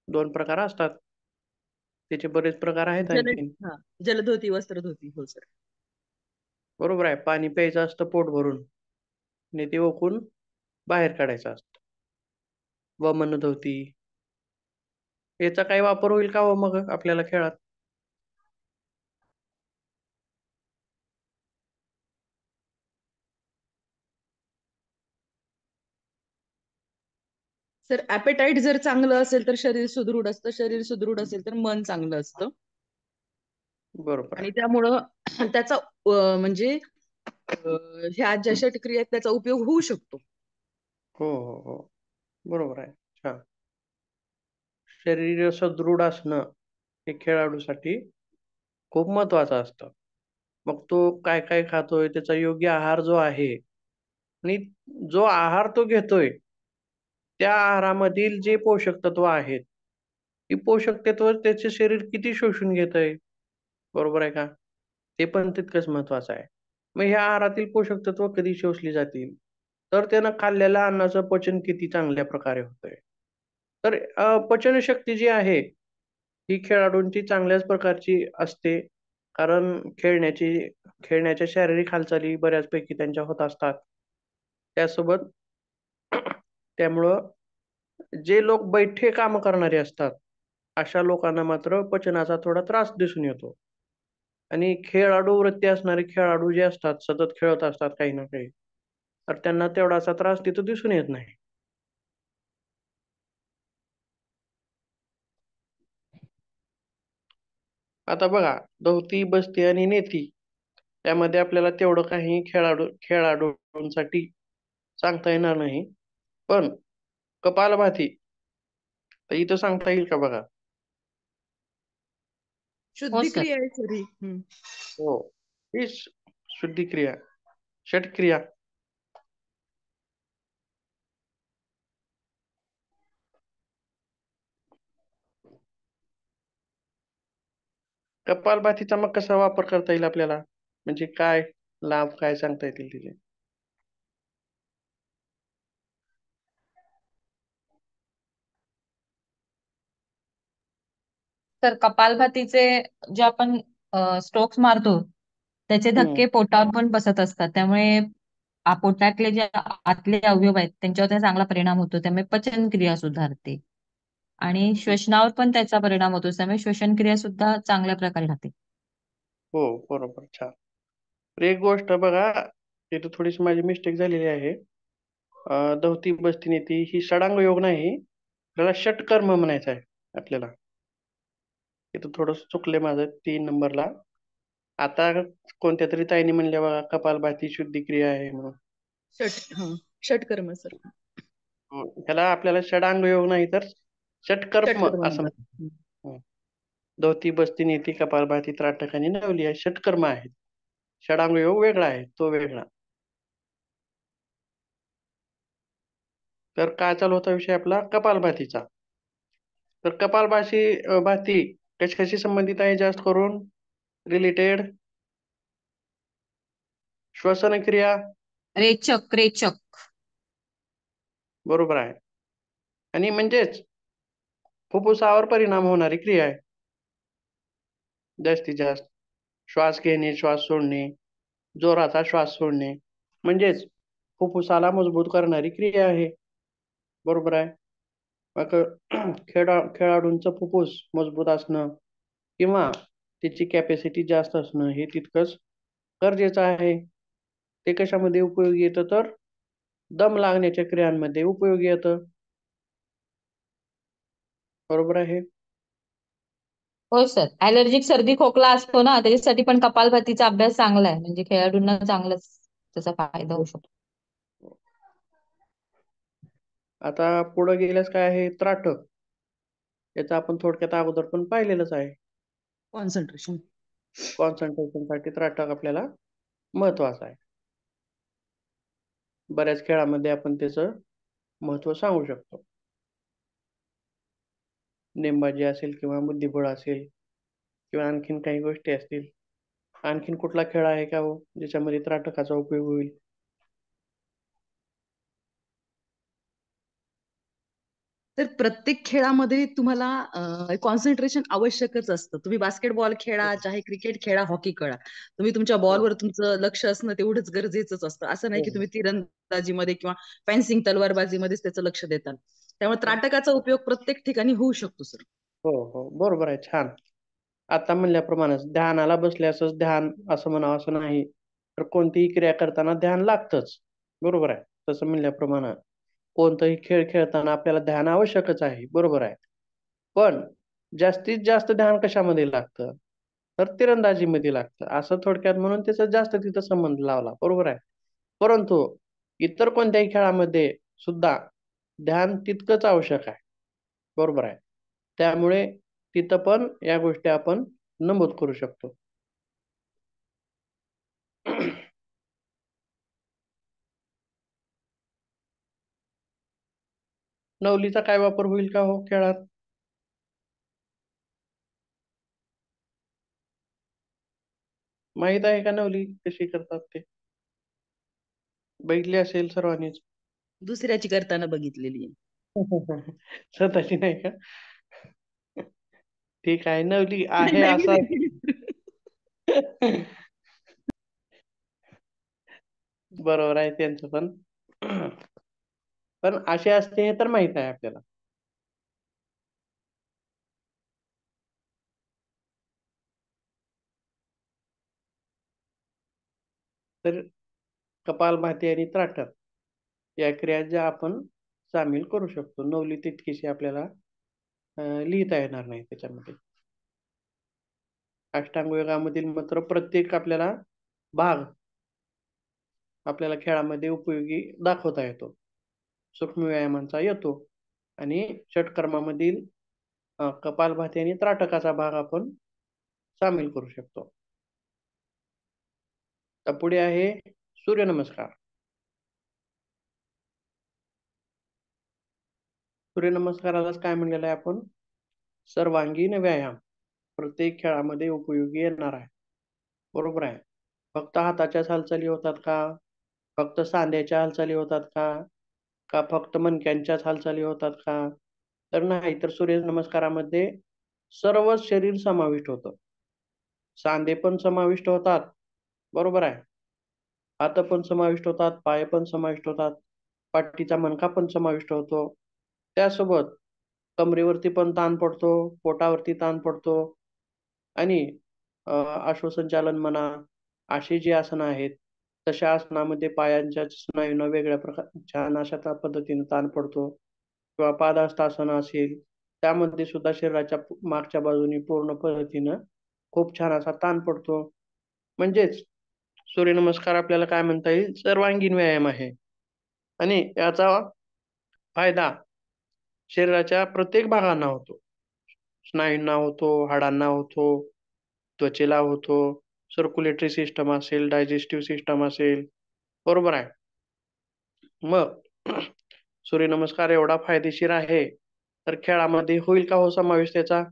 2 प्रकार असतात. त्याचे बरेच प्रकार आहेत जल आणखीन. हा जलधोती वस्त्र धोती हो सर. बरोबर आहे. पाणी प्यायचं असतं पोट भरून आणि ते ओकून बाहेर काढायचं असतं. वमनधोती. याचा काही वापर होईल का हो मग आपल्याला खेळात? सर ऍपेटाईट जर चांगलं असेल तर शरीर सुदृढ असतं, शरीर सुदृढ असेल तर मन चांगलं असतं. बरोबर आणि आहे. त्यामुळं त्याचा म्हणजे ह्या ज्या षटक्रिया आहेत त्याचा उपयोग होऊ शकतो. हो, हो, हो. बरोबर आहे. छान. शरीर सदृढ असणं हे खेळाडूसाठी खूप महत्वाचं असतं. मग तो काय काय खातोय, त्याचा योग्य आहार जो आहे आणि जो आहार तो घेतोय, त्या आहारामधील जे पोषक तत्व आहेत, ती पोषक तत्व त्याचे शरीर किती शोषून घेतंय, बरोबर आहे का? ते पण तितकंच महत्वाचं आहे. मग ह्या आहारातील पोषक तत्व कधी शोषली जातील? तर त्यानं खाल्लेल्या अन्नाचं पचन किती चांगल्या प्रकारे होतंय. तर पचनशक्ती जी आहे, ही खेळाडूंची चांगल्याच प्रकारची असते. कारण खेळण्याच्या शारीरिक हालचाली बऱ्याचपैकी त्यांच्या होत असतात. त्यासोबत त्यामुळं जे लोक बैठे कामं करणारे असतात, अशा लोकांना मात्र पचनाचा थोडा त्रास दिसून येतो. आणि खेळाडू वृत्ती असणारे खेळाडू जे असतात, सतत खेळत असतात काही ना काही, तर त्यांना तेवढासा त्रास तिथं दिसून येत नाही. आता बघा, धवती, बस्ती आणि नेती त्यामध्ये आपल्याला तेवढं काही खेळाडूंसाठी सांगता येणार नाही. पण कपालभाती तर इथं सांगता येईल का बघा? हो सर. शुद्धिक्रिया आहे सर ही. हो. ही शुद्धिक्रिया, षटक्रिया. कपालभातीचा मग कसा वापर करता येईल आपल्याला? म्हणजे काय लाभ काय सांगता येतील तिचे? तर कपालभातीचे जे आपण स्ट्रोक्स मारतो त्याचे हं. धक्के पोटावर पण बसत असतात. त्यामुळे पोटातले जे आतले अवयव आहेत त्यांच्यावर त्याचा चांगला परिणाम होतो, त्यामुळे पचनक्रिया सुधारते आणि श्वसनावर पण त्याचा परिणाम होतो, त्यामुळे श्वसनक्रिया सुद्धा चांगल्या प्रकारे राहते. हो, बरोबर, छान. तर एक गोष्ट बघा, इथं थोडीशी माझी मिस्टेक झालेली आहे. धवती बसती नेती ही षडांग योग नाही, त्याला षटकर्म म्हणायचं आहे आपल्याला. इथं थोडंसं चुकलंय माझं 3 नंबरला. आता कोणत्या तरी ताईने म्हणल्या बघा, कपालभाती शुद्धी क्रिया आहे म्हणून. षटकर्म सर. ह्याला आपल्याला षडांग योग नाही तर षटकर्म षटकर्म असं म्हणतात. म्हणतात. धोती बसती नेती कपालभाती त्राटक आणि नवली आहे, षटकर्म आहेत. षडांग योग वेगळा आहे, तो वेगळा. तर काय चालू होता विषय आपला कपालभातीचा. तर भाती कशी संबंधित आहे जास्त करून? रिलेटेड श्वसन क्रिया. रेचक रेचक. बरोबर आहे. आणि म्हणजेच फुफ्फुसावर परिणाम होणारी क्रिया आहे जास्तीत जास्त. श्वास घेणे, श्वास सोडणे, जोराचा श्वास सोडणे, म्हणजेच फुफ्फुसाला मजबूत करणारी क्रिया आहे. बरोबर आहे. मग खेळाडूंचं फुफ्फुस मजबूत असणं किंवा त्याची कॅपॅसिटी जास्त असणं हे तितकंच गरजेचं आहे. ते कशामध्ये उपयोगी येतं तर दम लागण्याच्या क्रियांमध्ये उपयोगी येतं. बरोबर आहे. हो सर, ऍलर्जिक सर्दी खोकला असतो ना, त्याच्यासाठी पण कपालभातीचा अभ्यास चांगला आहे, म्हणजे खेळाडूंना चांगलाच त्याचा फायदा होऊ शकतो. आता पुढे गेल्यास काय आहे? त्राटक. याचं आपण थोडक्यात अगोदर पण पाहिलेलंच आहे. कॉन्सन्ट्रेशन. कॉन्सन्ट्रेशनसाठी त्राटक आपल्याला महत्वाचा आहे. बऱ्याच खेळामध्ये आपण त्याचं महत्व सांगू शकतो. नेमबाजी असेल किंवा बुद्धिबळ असेल किंवा आणखीन काही गोष्टी असतील. आणखीन कुठला खेळ आहे का हो ज्याच्यामध्ये त्राटकाचा उपयोग होईल? तर प्रत्येक खेळामध्ये तुम्हाला कॉन्सन्ट्रेशन आवश्यकच असतं. तुम्ही बास्केटबॉल खेळा, चाहे क्रिकेट खेळा, हॉकी खेळा, तुम्ही तुमच्या हो, बॉलवर तुमचं लक्ष असणं तेवढंच गरजेचंच असतं. असं नाही हो, की हो. तुम्ही तिरंदाजीमध्ये किंवा फेन्सिंग तलवारबाजीमध्येच त्याचं लक्ष देताल. त्यामुळे हो, त्राटकाचा उपयोग प्रत्येक ठिकाणी होऊ शकतो सर. हो, बरोबर आहे. छान. आता म्हणल्याप्रमाणे ध्यानाला बसल्यासच ध्यान असं म्हणावं असं नाही. तर कोणतीही क्रिया करताना ध्यान लागतंच. बरोबर आहे. तसं म्हणल्याप्रमाणे कोणताही खेळ खेळताना आपल्याला ध्यान आवश्यकच आहे. बरोबर आहे. पण जास्तीत जास्त ध्यान कशामध्ये लागतं? तर तिरंदाजीमध्ये लागतं. असं थोडक्यात म्हणून त्याचा जास्त तिथं संबंध लावला. बरोबर आहे. परंतु इतर कोणत्याही खेळामध्ये सुद्धा ध्यान तितकंच आवश्यक आहे. बरोबर आहे. त्यामुळे तिथं पण या गोष्टी आपण नमूद करू शकतो. नवलीचा काय वापर होईल का हो खेळात? माहित आहे का नवली कशी करतात ते? बघितली असेल सर्वांनीच. दुसऱ्याची करताना बघितलेली आहे. स्वतःची नाही का? ठीक आहे. नवली आहे नाही असा नाही. बरोबर आहे त्यांचं पण. पण असे असते हे तर माहित आहे आपल्याला. तर कपालभाती आणि त्राटक या क्रिया ज्या आपण सामील करू शकतो. नवली तितकीशी आपल्याला लिहिता येणार नाही त्याच्यामध्ये. अष्टांग योगामधील मात्र प्रत्येक आपल्याला भाग आपल्याला खेळामध्ये उपयोगी दाखवता येतो. सूक्ष्म व्यायामांचा येतो आणि षटकर्मामधील कपालभाती आणि त्राटकाचा भाग आपण सामील करू शकतो. तर पुढे आहे सूर्यनमस्कार. सूर्यनमस्कारालाच काय म्हणलेलं आहे आपण? सर्वांगीण व्यायाम. प्रत्येक खेळामध्ये उपयोगी येणार आहे. बरोबर आहे. फक्त हाताच्याच हालचाली होतात का? फक्त सांध्याच्या हालचाली होतात का? का फक्त मणक्यांच्याच हालचाली होतात का? तर नाही, तर सूर्यनमस्कारामध्ये सर्वच शरीर समाविष्ट होतं. सांधे पण समाविष्ट होतात. बरोबर आहे. हात पण समाविष्ट होतात, पाय पण समाविष्ट होतात, पाठीचा मणका पण समाविष्ट होतो. त्यासोबत कमरेवरती पण ताण पडतो, पोटावरती ताण पडतो आणि अश्वसंचालन म्हणा, अशी जी आसनं आहेत, तशा आसनामध्ये पायांच्या स्नायूंना वेगळ्या प्रकार छान अशा त्या पद्धतीने ताण पडतो किंवा पादहस्तासन असेल, त्यामध्ये सुद्धा शरीराच्या मागच्या बाजूनी पूर्ण पद्धतीनं खूप छान असा ताण पडतो. म्हणजेच सूर्यनमस्कार आपल्याला काय म्हणता येईल, सर्वांगीण व्यायाम आहे आणि याचा फायदा शरीराच्या प्रत्येक भागांना होतो. स्नायूंना होतो, हाडांना होतो, त्वचेला होतो, सर्क्युलेटरी सिस्टम असेल, डायजेस्टिव्ह सिस्टम असेल, बरोबर आहे. मग सूर्यनमस्कार एवढा फायदेशीर आहे, तर खेळामध्ये होईल का हो समावेश त्याचा?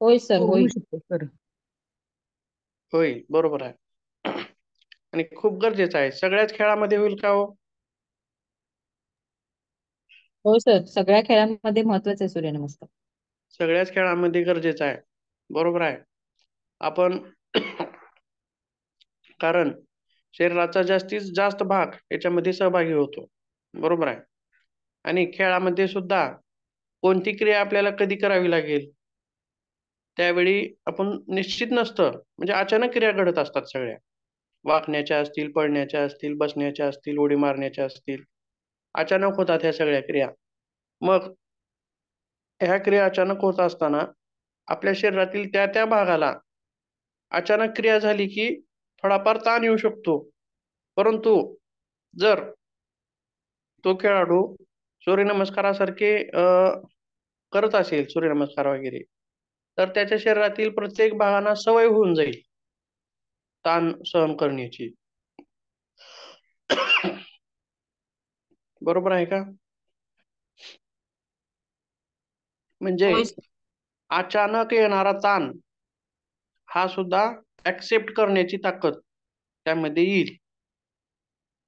होय सर, हो, होऊ होईल. शकतो सर. होईल, बरोबर आहे. आणि खूप गरजेचं आहे. सगळ्याच खेळामध्ये होईल का हो? होय सर, सगळ्या खेळांमध्ये महत्वाचा आहे सूर्यनमस्कार. सगळ्याच खेळामध्ये गरजेचं आहे. बरोबर आहे. आपण कारण शरीराचा जास्तीत जास्त भाग याच्यामध्ये सहभागी होतो. बरोबर आहे. आणि खेळामध्ये सुद्धा कोणती क्रिया आपल्याला कधी करावी लागेल, त्यावेळी आपण निश्चित नसतं. म्हणजे अचानक क्रिया घडत असतात सगळ्या. वाकण्याच्या असतील, पळण्याच्या असतील, बसण्याच्या असतील, उडी मारण्याच्या असतील. अचानक होतात ह्या सगळ्या क्रिया. मग ह्या क्रिया अचानक होत असताना आपल्या शरीरातील त्या त्या भागाला अचानक क्रिया झाली की थोडाफार ताण येऊ शकतो. परंतु जर तो खेळाडू सूर्यनमस्कारासारखे करत असेल सूर्यनमस्कार वगैरे, तर त्याच्या शरीरातील प्रत्येक भागांना सवय होऊन जाईल ताण सहन करण्याची. बरोबर आहे का? म्हणजे होय सर. अचानक येणारा ताण हा सुद्धा ऍक्सेप्ट करण्याची ताकद त्यामध्ये येईल.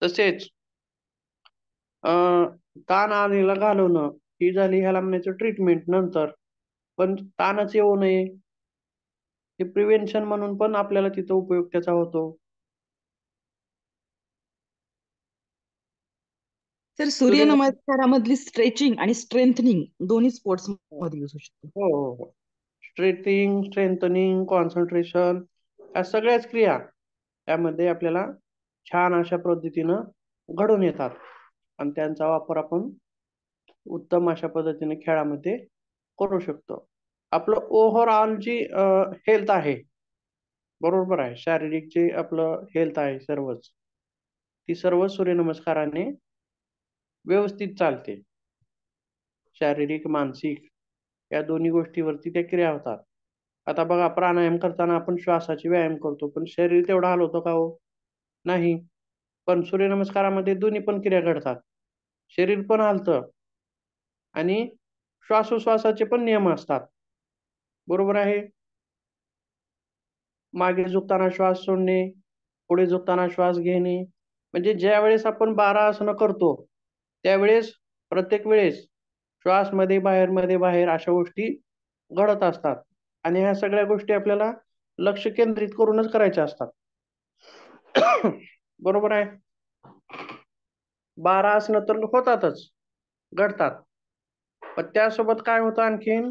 तसेच ताण आलेला घालवणं ही झाली ह्याला म्हणायचं ट्रीटमेंट नंतर. पण ताणच येऊ नये हे प्रिव्हेन्शन म्हणून पण आपल्याला तिथं उपयोग त्याचा होतो. सर, सूर्यनमस्कार सूर्यनमस्कारामधली स्ट्रेचिंग आणि स्ट्रेंथनिंग दोन्ही स्पोर्ट्स मध्ये यूज होऊ शकतो. हो, हो, हो. स्ट्रेचिंग, स्ट्रेंथनिंग, कॉन्सन्ट्रेशन या सगळ्याच क्रिया त्यामध्ये आपल्याला छान अशा पद्धतीनं घडून येतात आणि त्यांचा वापर आपण उत्तम अशा पद्धतीने खेळामध्ये करू शकतो. आपलं ओव्हरऑल जी हेल्थ आहे, बरोबर आहे. शारीरिक जे आपलं हेल्थ आहे सर्वच, ती सर्व सूर्यनमस्काराने व्यवस्थित चालते. शारीरिक, मानसिक या दोन्ही गोष्टीवरती त्या क्रिया होतात. आता बघा प्राणायाम करताना आपण श्वासाचे व्यायाम करतो, पण शरीर तेवढं हलवतं का हो? नाही. पण सूर्यनमस्कारामध्ये दोन्ही पण क्रिया घडतात. शरीर पण हलतं आणि श्वासोश्वासाचे पण नियम असतात. बरोबर आहे. मागे झुकताना श्वास सोडणे, पुढे झुकताना श्वास घेणे. म्हणजे ज्यावेळेस आपण 12 आसनं करतो, त्यावेळेस प्रत्येक वेळेस श्वास मध्ये बाहेर, मध्ये बाहेर अशा गोष्टी घडत असतात आणि ह्या सगळ्या गोष्टी आपल्याला लक्ष केंद्रित करूनच करायच्या असतात. बरोबर आहे. 12 आसनं तर होतातच, घडतात. पण त्यासोबत काय होतं आणखीन?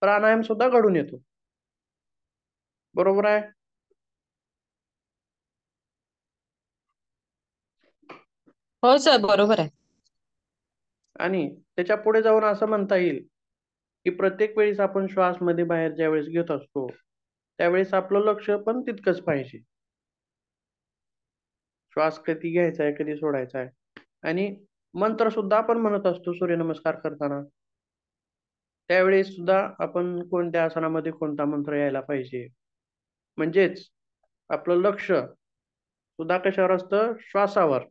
प्राणायाम सुद्धा घडून येतो. बरोबर आहे. होय सर, बरोबर आहे. आणि त्याच्या पुढे जाऊन असं म्हणता येईल, की प्रत्येक वेळेस आपण श्वास मध्ये बाहेर ज्यावेळेस घेत असतो, त्यावेळेस आपलं लक्ष पण तितकंच पाहिजे. श्वास कधी घ्यायचा आहे, कधी सोडायचा आहे. आणि मंत्र सुद्धा आपण म्हणत असतो सूर्यनमस्कार करताना. त्यावेळेस सुद्धा आपण कोणत्या आसनामध्ये कोणता मंत्र यायला पाहिजे. म्हणजेच आपलं लक्ष सुद्धा कशावर असतं? श्वासावर.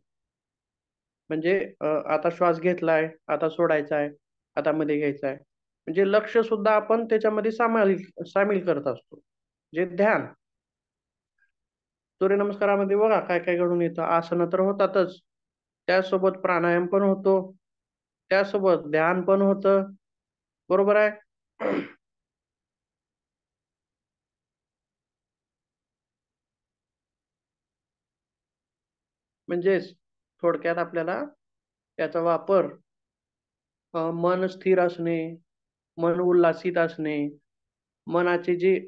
म्हणजे आता श्वास घेतलाय, आता सोडायचा आहे, आता मध्ये घ्यायचा आहे. म्हणजे लक्ष सुद्धा आपण त्याच्यामध्ये सामील करत असतो. जे ध्यान. सूर्यनमस्कारामध्ये बघा काय काय घडून येतं. आसनं तर होतातच. त्यासोबत प्राणायाम पण होतो. त्यासोबत ध्यान पण होतं. बरोबर आहे. म्हणजेच थोडक्यात आपल्याला त्याचा वापर मन स्थिर असणे, मन उल्हासित असणे, मनाची जी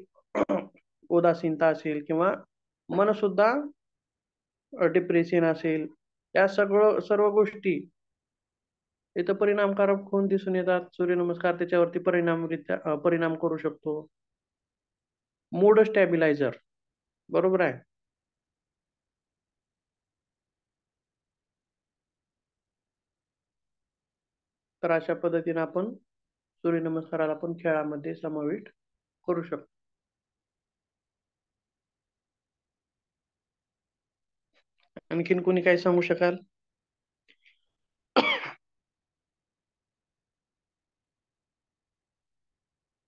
उदासीनता असेल किंवा मन सुद्धा डिप्रेशन असेल, या सर्व गोष्टी इथं परिणामकारक होऊन दिसून येतात. सूर्यनमस्कार त्याच्यावरती परिणाम करू शकतो. मूड स्टॅबिलायझर, बरोबर आहे. तर अशा पद्धतीने आपण सूर्यनमस्काराला पण खेळामध्ये समाविष्ट करू शकतो. आणखीन कोणी काही सांगू शकाल?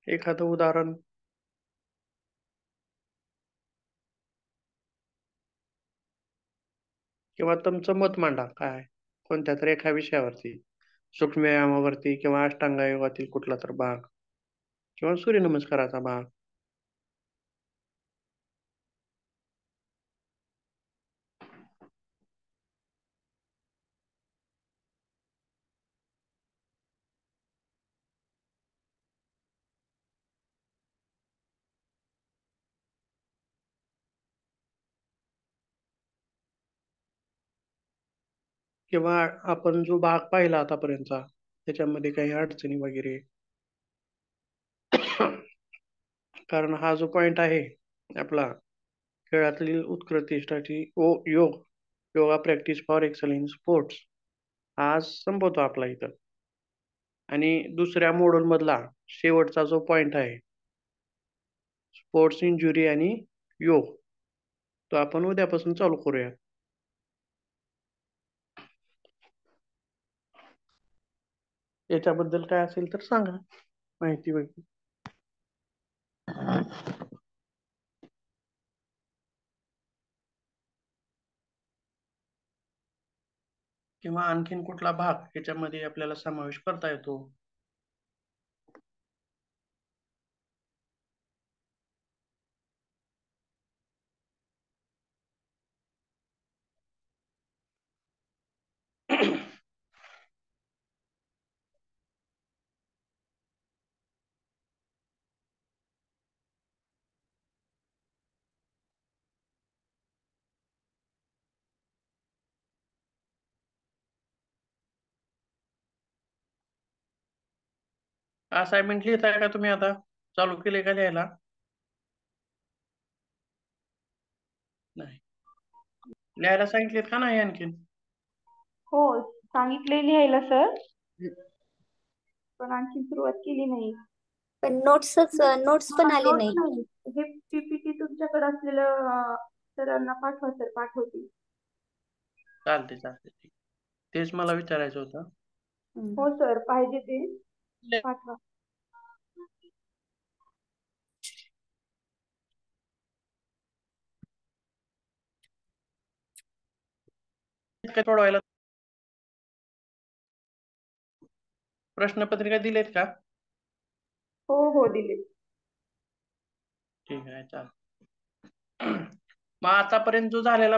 एखादं उदाहरण? किंवा तुमचं मत मांडा, काय कोणत्या तरी एका विषयावरती, सूक्ष्म व्यायामावरती किंवा अष्टांग योगातील कुठला तर भाग किंवा सूर्यनमस्काराचा भाग. किंवा आपण जो भाग पाहिला आतापर्यंतचा त्याच्यामध्ये काही अडचणी वगैरे. कारण हा जो पॉइंट आहे आपला खेळातील उत्कृष्टतेसाठी yoga practice for excellence sports, आज संपवतो आपला इथं. आणि दुसऱ्या मॉड्यूल मधला शेवटचा जो पॉइंट आहे स्पोर्ट्स इंजुरी आणि योग, तो आपण उद्यापासून चालू करूया. याच्याबद्दल काय असेल तर सांगा माहिती वगैरे. किंवा आणखीन कुठला भाग याच्यामध्ये आपल्याला समावेश करता येतो. असाइनमेंट लिहिताय का तुम्ही? आता चालू केले का लिहायला? नाही, लिहायला सांगितलेत का नाही आणखीन? हो, सांगितले लिहायला सर, पण आणखी सुरुवात केली नाही. पण नोट्स पण आली नोट्स नाही. नाही. हे पीपीटी तुमच्याकडे असलेलं सरांना पाठवा सर, पाठवतील. चालते ठीक. तेच मला विचारायचं होतं. हो सर, पाहिजे ते पाठवा. सोडवायला प्रश्नपत्रिका दिलेत का? हो दिले. ठीक आहे, चालेल. मग आतापर्यंत जो झालेला